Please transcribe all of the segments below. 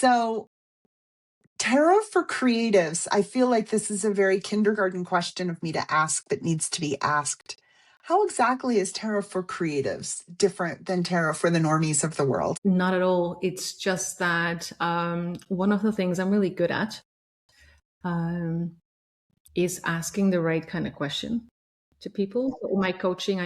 So, tarot for creatives, I feel like this is a very kindergarten question of me to ask that needs to be asked. How exactly is tarot for creatives different than tarot for the normies of the world? Not at all. It's just that one of the things I'm really good at um, is asking the right kind of question to people. So in my coaching,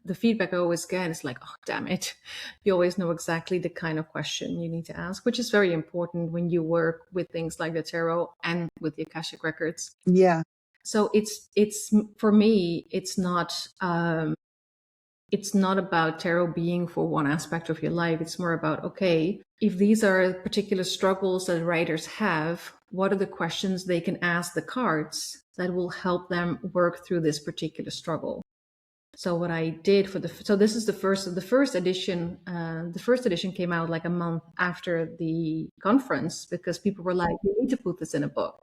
the feedback I always get is like, oh, damn it. You always know exactly the kind of question you need to ask, which is very important when you work with things like the tarot and with the Akashic records. Yeah. So it's for me, it's not about tarot being for one aspect of your life. It's more about, okay, if these are particular struggles that writers have, what are the questions they can ask the cards that will help them work through this particular struggle? So what I did so this is the first edition. The first edition came out like a month after the conference because people were like, "You need to put this in a book."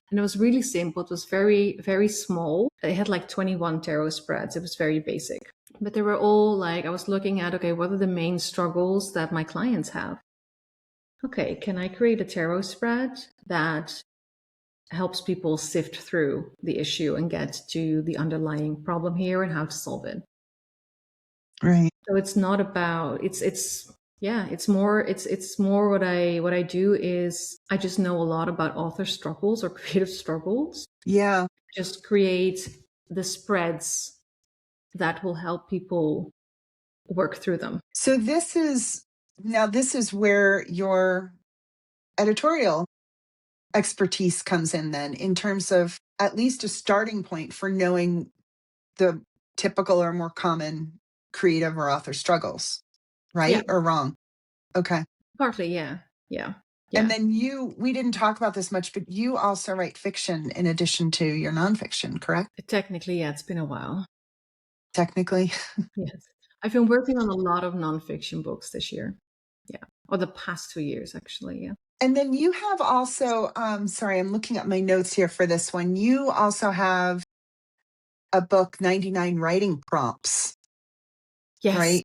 And it was really simple. It was very, very small. It had like 21 tarot spreads. It was very basic. But they were all like, I was looking at, okay, what are the main struggles that my clients have? Okay, can I create a tarot spread that helps people sift through the issue and get to the underlying problem here and how to solve it? Right. So it's not about, it's more what I do is I just know a lot about author struggles or creative struggles. Yeah. Just create the spreads that will help people work through them. So this is where your editorial expertise comes in then, in terms of at least a starting point for knowing the typical or more common creative or author struggles, Yeah, right? Or wrong? Okay. partly, yeah. Yeah. And Yeah. then we didn't talk about this much, but you also write fiction in addition to your nonfiction, correct? Technically, yeah, it's been a while. Technically. Yes. I've been working on a lot of nonfiction books this year. Yeah. Or the past 2 years, actually. Yeah. And then you have also, sorry, I'm looking at my notes here for this one. You also have a book, 99 Writing Prompts, Yes. right?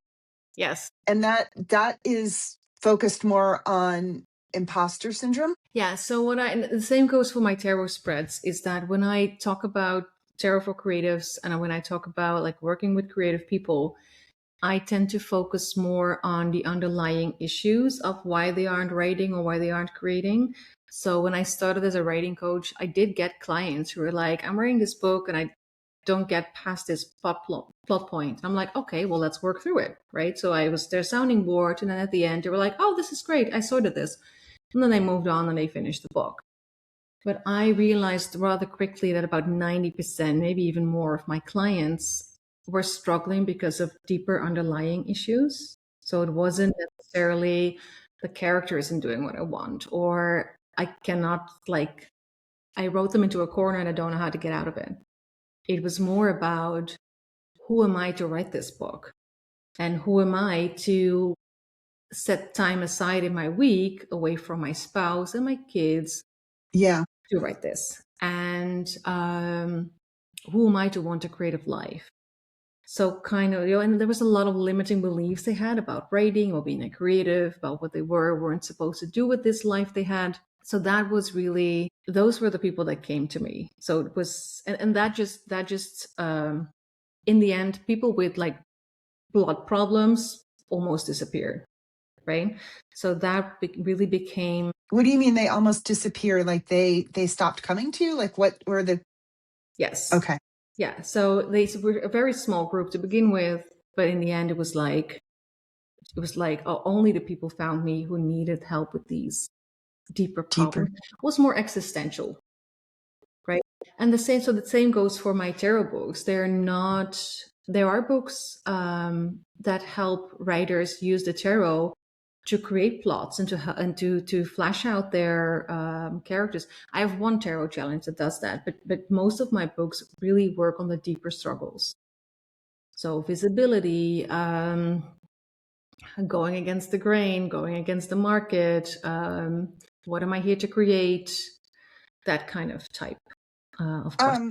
Yes. And that is focused more on imposter syndrome. Yeah. So and the same goes for my tarot spreads, is that when I talk about tarot for creatives and when I talk about like working with creative people, I tend to focus more on the underlying issues of why they aren't writing or why they aren't creating. So when I started as a writing coach, I did get clients who were like, I'm writing this book and I don't get past this plot point. I'm like, okay, well, let's work through it, right? So I was their sounding board. And then at the end, they were like, oh, this is great. I sorted this. And then they moved on and they finished the book. But I realized rather quickly that about 90%, maybe even more of my clients were struggling because of deeper underlying issues. So it wasn't necessarily the character isn't doing what I want, or I cannot, like, I wrote them into a corner and I don't know how to get out of it. It was more about, who am I to write this book? And who am I to set time aside in my week away from my spouse and my kids Yeah. to write this? And who am I to want a creative life? So kind of, and there was a lot of limiting beliefs they had about writing or being a creative, about what they weren't supposed to do with this life they had. So that was really, those were the people that came to me. So it was, and that just in the end, people with like blood problems almost disappeared, right? So that really became. What do you mean they almost disappear? Like they stopped coming to you? Like what were the? Yes. Okay. Yeah. So they were a very small group to begin with, but in the end, it was like only the people found me who needed help with these deeper problems. It was more existential, right? And the same goes for my tarot books. There are books that help writers use the tarot to create plots and to flash out their characters. I have one tarot challenge that does that, but most of my books really work on the deeper struggles. So visibility, going against the grain, going against the market. What am I here to create? That kind of type of question.